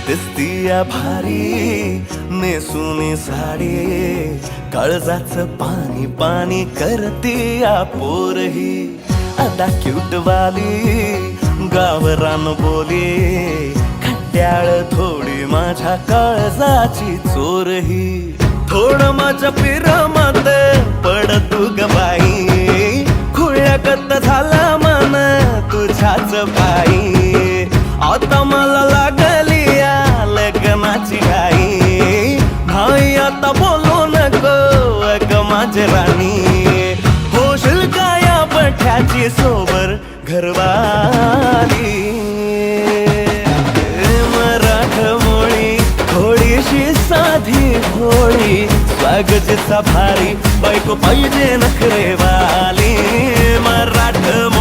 दिसतीया भारी नेसुनी साडी, काळजाचं पाणी पाणी करतीया पोरही. आता क्यूट वाली गावरान बोली, खट्याळ थोडी माझ्या काळजाची चोरही. थोडं माझ्या पिरमत पड तू ग बाई, खुळ्यागत झाला मन तुझ्याच पायी. आता मला लागली या लग्नाची घाई, भाई आता बोलू नको अग माझी राणी. होशील का या बठ्याची सोबर घरवाली. मराठमोळी थोडीशी साधी भोळी, स्वागतीचा भारी बायको पाहिजे नखरेवाली. मराठमोळी